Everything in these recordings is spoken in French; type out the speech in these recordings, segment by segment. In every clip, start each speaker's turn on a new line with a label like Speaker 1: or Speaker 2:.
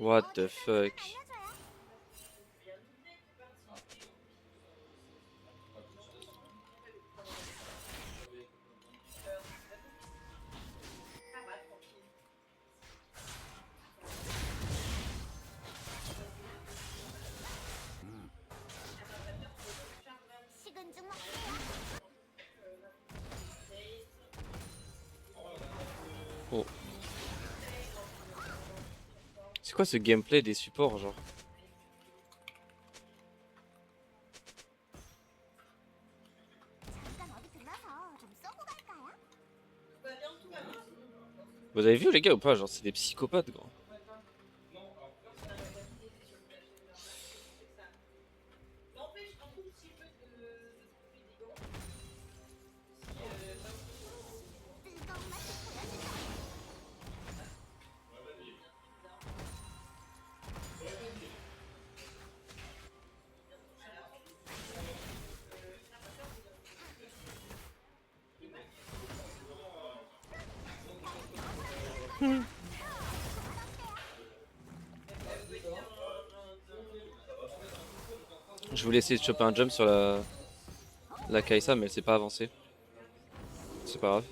Speaker 1: What the fuck? Oh. C'est quoi ce gameplay des supports, genre? Vous avez vu les gars ou pas? Genre c'est des psychopathes gros. Je voulais essayer de choper un jump sur la Kaisa mais elle s'est pas avancée. C'est pas grave.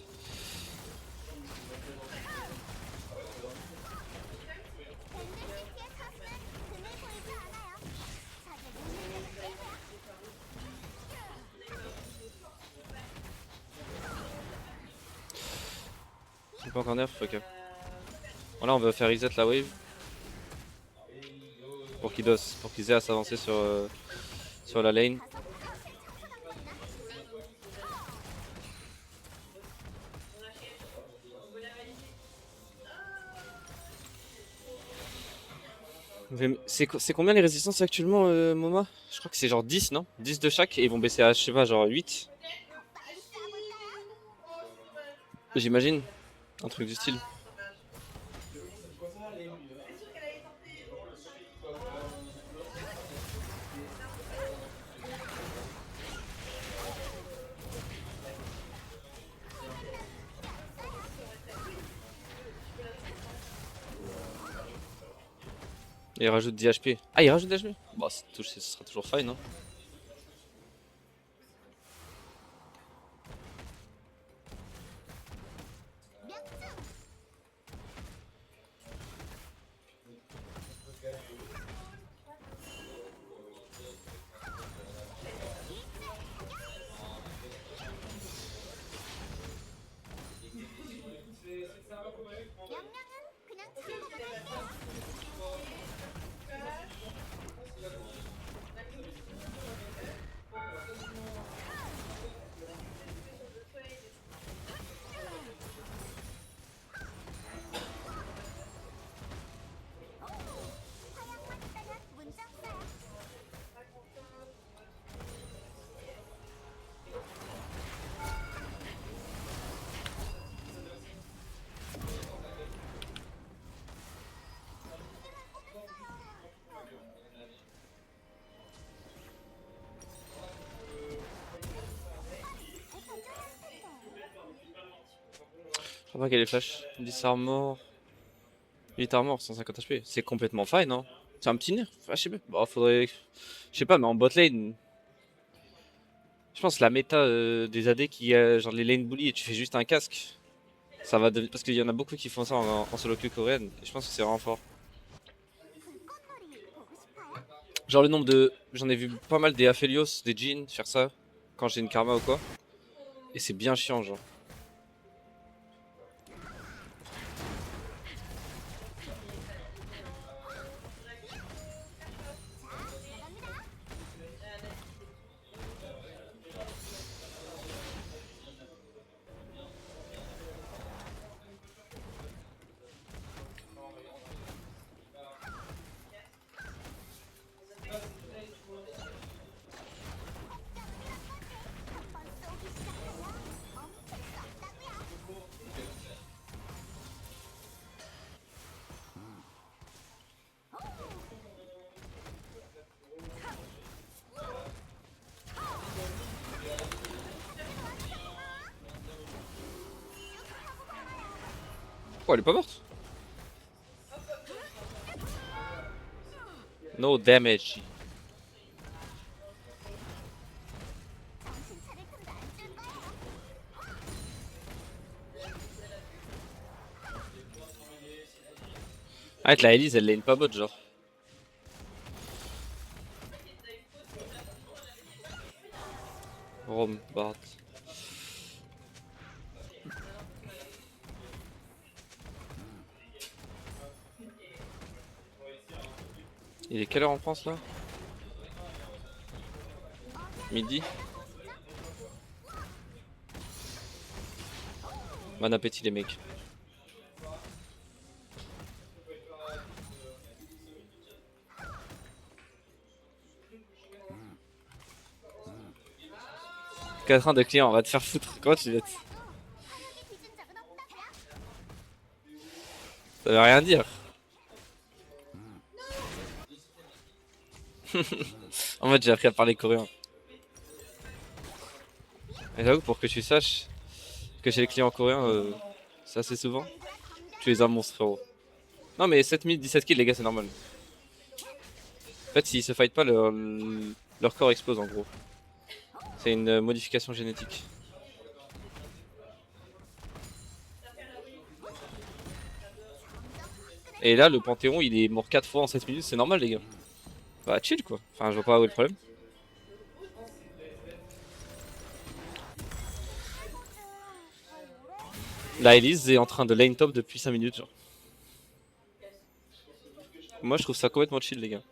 Speaker 1: C'est pas encore nerf, ok. Voilà, on va faire reset la wave. Pour qu'ils aient à s'avancer sur la lane. C'est combien les résistances actuellement, Moma? Je crois que c'est genre 10, non? 10 de chaque et ils vont baisser à, je sais pas, genre 8. J'imagine. Un truc du style. Et il rajoute 10 HP. Ah, il rajoute 10 HP? Bah, ce sera toujours fine, hein. Je crois pas qu'elle est flash. 10 armor. 8 armor, 150 HP. C'est complètement fine, hein. C'est un petit nerf. Ah, je sais pas. Bon, faudrait. Je sais pas, mais en bot lane. Je pense la méta des AD qui a genre les lane bully et tu fais juste un casque. Ça va devenir. Parce qu'il y en a beaucoup qui font ça en solo queue coréenne. Et je pense que c'est vraiment fort. Genre le nombre de. J'en ai vu pas mal des Aphelios, des Jhin faire ça. Quand j'ai une karma ou quoi. Et c'est bien chiant, genre. Oh, elle est pas morte? No damage. Arrête, la Elise, elle lane pas bot, genre. Rome, Bard. Il est quelle heure en France là? Midi. Bon appétit les mecs. Train de clients, on va te faire foutre. Comment tu veux? Ça veut rien dire. En fait, j'ai appris à parler coréen. Et j'avoue, pour que tu saches que chez les clients coréens, c'est assez souvent. Tu es un monstre, frérot. Non, mais 7017 kills, les gars, c'est normal. En fait, s'ils se fight pas, leur corps explose en gros. C'est une modification génétique. Et là, le Panthéon, il est mort 4 fois en 7 minutes, c'est normal, les gars. Bah, chill quoi. Enfin, je vois pas où est le problème. La Elise est en train de lane top depuis 5 minutes, genre. Moi, je trouve ça complètement chill, les gars.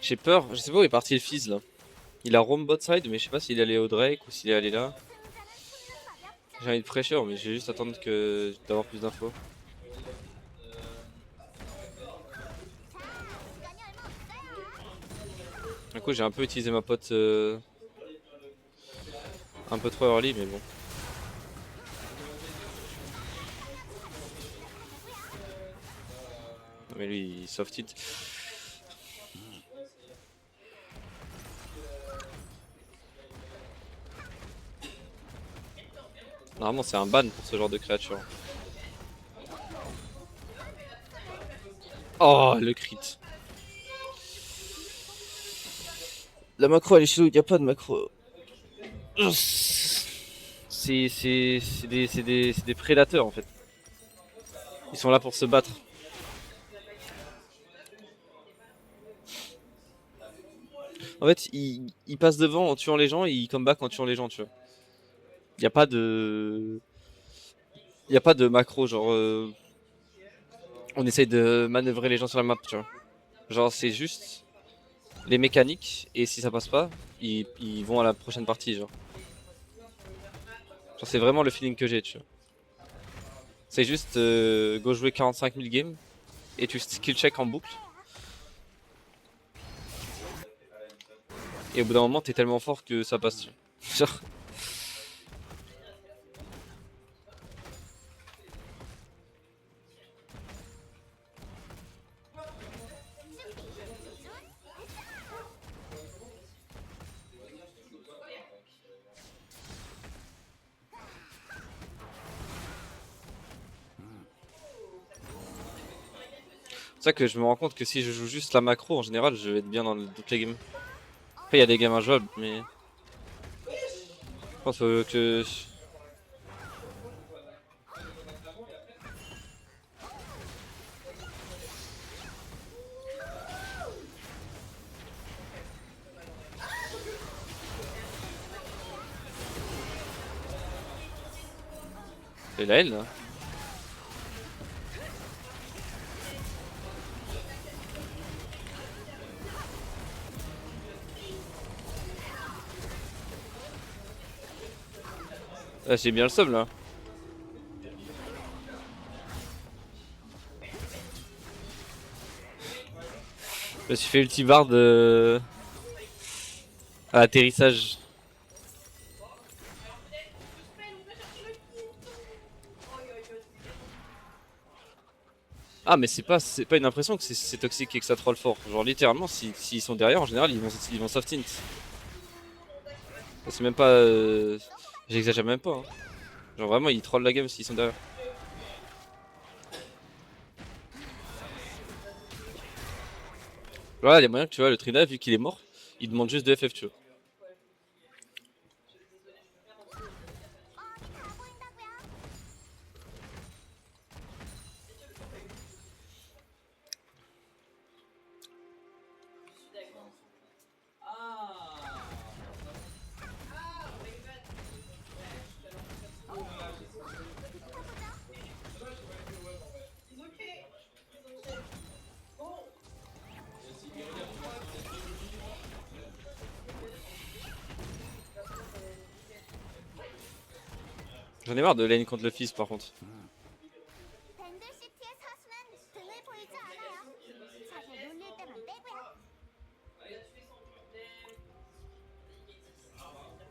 Speaker 1: J'ai peur, je sais pas où est parti le fils là. Il a roam bot side, mais je sais pas s'il est allé au Drake ou s'il est allé là. J'ai envie de pressure, mais je vais juste attendre d'avoir plus d'infos. Du coup, j'ai un peu utilisé ma pote un peu trop early, mais bon. Non, mais lui, il soft hit. Normalement, c'est un ban pour ce genre de créature. Oh, le crit. La macro, elle est chelou, y a pas de macro. C'est des prédateurs en fait. Ils sont là pour se battre. En fait, ils passent devant en tuant les gens et ils come back en tuant les gens, tu vois. Y a pas de. Y a pas de macro, genre. On essaye de manœuvrer les gens sur la map, tu vois. Genre, c'est juste les mécaniques et si ça passe pas, ils vont à la prochaine partie, genre. Genre, c'est vraiment le feeling que j'ai, tu vois. C'est juste go jouer 45 000 games et tu skill check en boucle. Et au bout d'un moment, t'es tellement fort que ça passe. Genre. C'est ça que je me rends compte que si je joue juste la macro, en général, je vais être bien dans toutes les games. Après, il y a des games injouables, mais. pense que... Et la L là. Ah, j'ai bien le somme là. Je me suis fait ulti bard à l'atterrissage. Ah mais c'est pas une impression que c'est toxique et que ça troll fort. Genre littéralement s'ils sont derrière en général ils vont soft int. C'est même pas j'exagère même pas hein. Genre vraiment ils trollent la game s'ils sont derrière. Voilà, il y a moyen que tu vois le Trina vu qu'il est mort, il demande juste de FF tu vois. J'en ai marre de lane contre le fils par contre.
Speaker 2: 밴들시티의 사수는 등을 보이지 않아요. 자세 놀릴 때만 빼고요. 사정거리까지 다가가죠.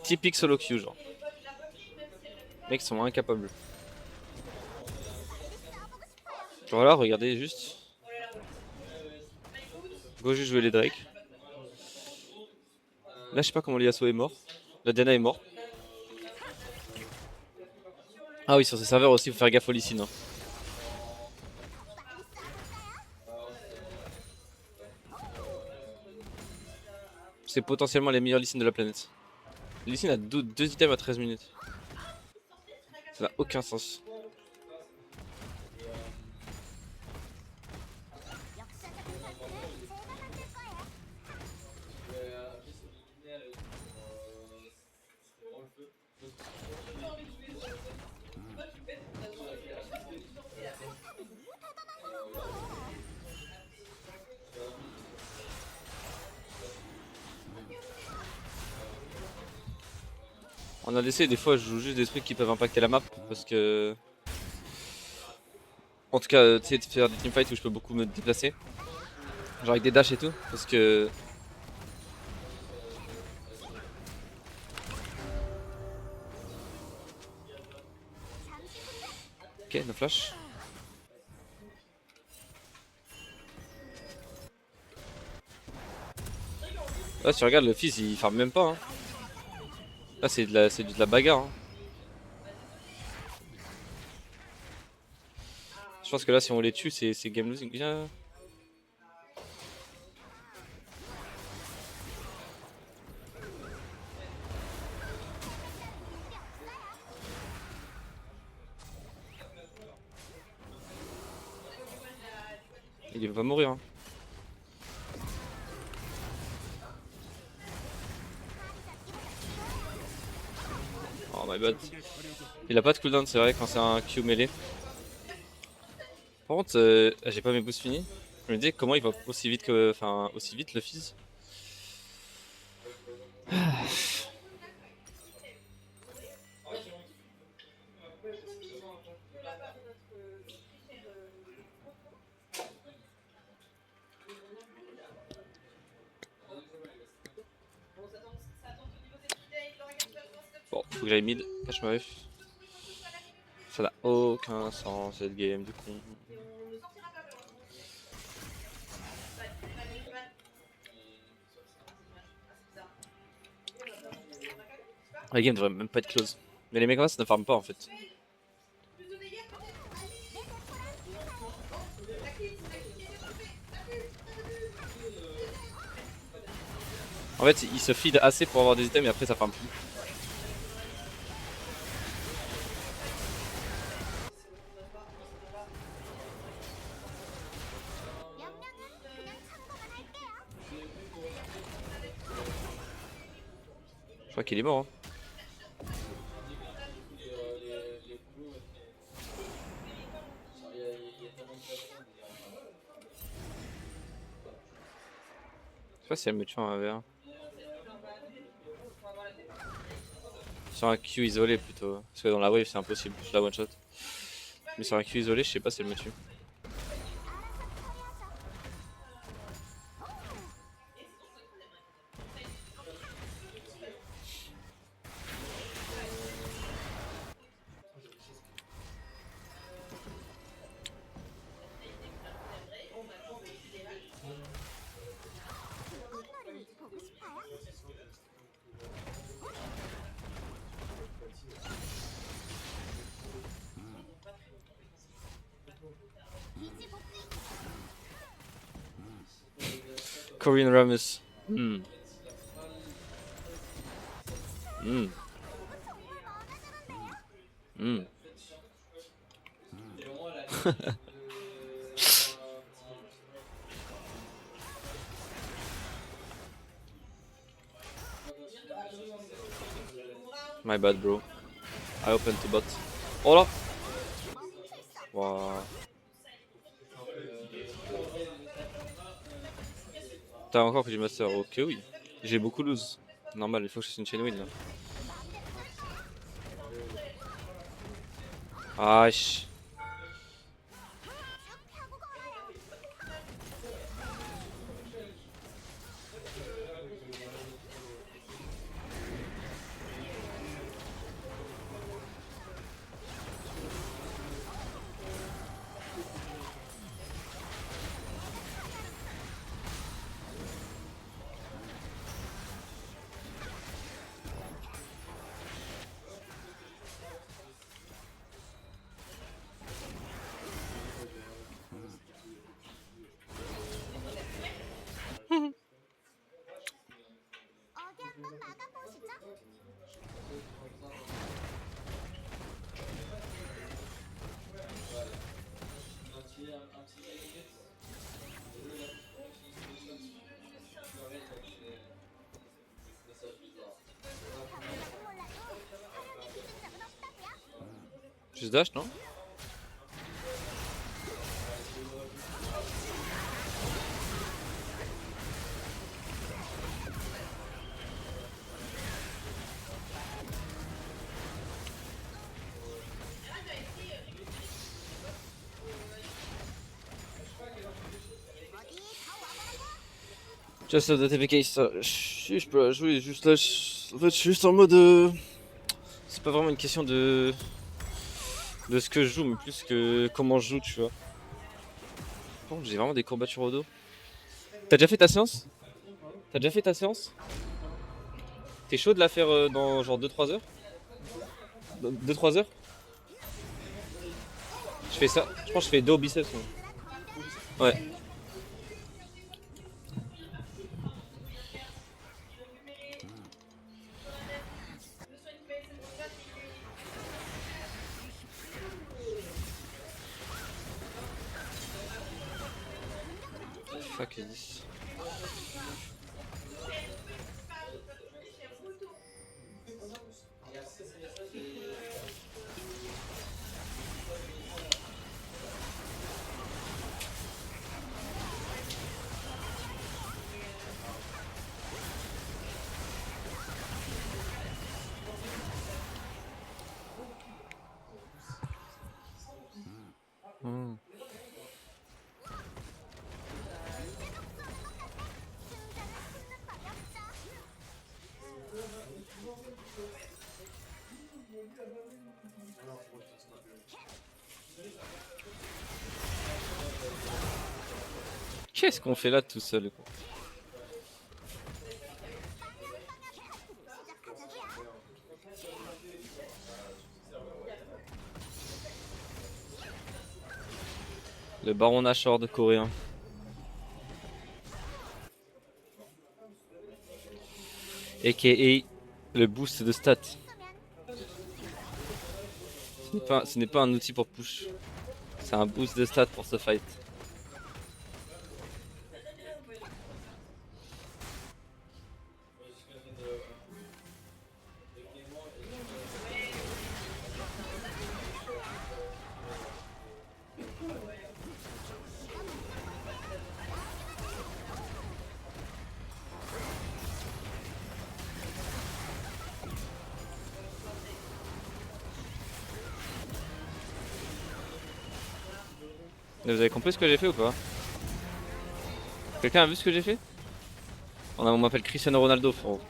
Speaker 1: Typique solo queue genre. Les mecs sont incapables. Genre là regardez juste. Go juste jouer les Drake. Là je sais pas comment l'Yasuo est mort. La Diana est mort. Ah oui sur ces serveurs aussi faut faire gaffe au Lee Sin, hein. C'est potentiellement les meilleurs Lee Sin de la planète. Lee Sin a deux items à 13 minutes. Ça n'a aucun sens.
Speaker 2: 역사적인 설득을 제가 만들 거예요.
Speaker 1: En ADC des fois je joue juste des trucs qui peuvent impacter la map parce que... En tout cas tu sais de faire des teamfights où je peux beaucoup me déplacer. Genre avec des dashs et tout parce que... Ok no flash. Là si tu regardes le fils il farm même pas hein. Là c'est de la bagarre hein. Je pense que là si on les tue c'est game losing. Viens. Il va mourir hein. Oh my bad. Il a pas de cooldown c'est vrai quand c'est un Q mêlé. Par contre j'ai pas mes boosts finis. Je me dis comment il va aussi vite que... Enfin aussi vite le fils. Bon faut que j'aille mid. Cache ma ref. Ça n'a aucun sens cette game du con. La game devrait même pas être close. Mais les Megamas ne farment pas en fait. En fait, ils se feed assez pour avoir des items et après ça farme plus. Je crois qu'il est mort. Hein. Je sais pas si elle me tue en 1v1. Sur un Q isolé plutôt. Parce que dans la wave c'est impossible, je la one shot. Mais sur un Q isolé, je sais pas si elle me tue. Korean Ramus. Hmm. Hmm. Hmm. My bad bro. I open to bot. Oh là. Wow. T'as encore pris du master, ok oui. J'ai beaucoup lose. Normal, il faut que je fasse une chain win là. Aïe. Juste dash, non? Just the TPK, je peux la jouer juste là. En fait, je suis juste en mode. C'est pas vraiment une question de ce que je joue, mais plus que comment je joue, tu vois. Bon, j'ai vraiment des courbatures au dos. T'as déjà fait ta séance? T'as déjà fait ta séance? T'es chaud de la faire dans genre 2-3 heures? 2-3 heures? Je fais ça. Je pense que je fais 2 au biceps. Moi. Ouais. Fuck is this? Hmm. Qu'est-ce qu'on fait là tout seul quoi? Le baron Nashor de coréen. A.K.A. le boost de stats. Ce n'est pas un outil pour push. C'est un boost de stats pour ce fight. Vous avez compris ce que j'ai fait ou pas? Quelqu'un a vu ce que j'ai fait? On m'appelle Cristiano Ronaldo, frérot.